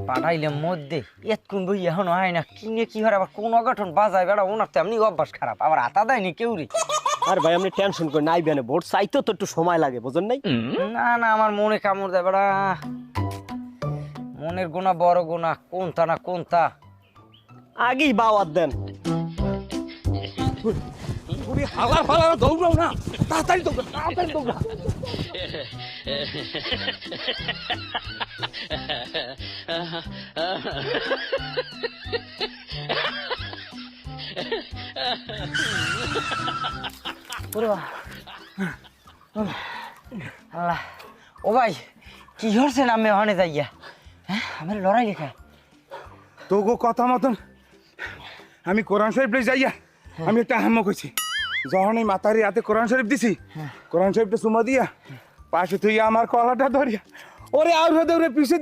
পাঠাইলে মধ্যে এতক্ষণ বই এখন হয় না কিনে কি হয় আবার কোন অঘটন বাজায় বেড়া ওনার তো এমনি অভ্যাস খারাপ আবার আতা দেয়নি কেউ রে। আর ভাই আপনি টেনশন করে নাই বেনে ভোট চাইতেও তো একটু সময় লাগে বুঝেন নাই। না না আমার মনে কামড় দেয় বেড়া মনের গোনা বড় গোনা কোনটা না কোনটা। আগেই বাওয়াত দেন। হালা ফালা দৌড়াও না, তাড়াতাড়ি দৌড়া, তাড়াতাড়ি দৌড়া। আল্লাহ ও ভাই কি হচ্ছেন আমি ওখানে যাইয়া হ্যাঁ আমার লড়াই লেখা তোগো কথা মতন আমি কোরআন শরীফ লই যাইয়া আমি একটা হাম্মক হয়েছি যখন এই মাতারি হাতে কোরআন শরীফ দিছি কোরআন শরীফটা চুমা দিয়া পাশে তুই আমার কলাটা ধরিয়া ওরে আর দৌড়ে পিছিয়ে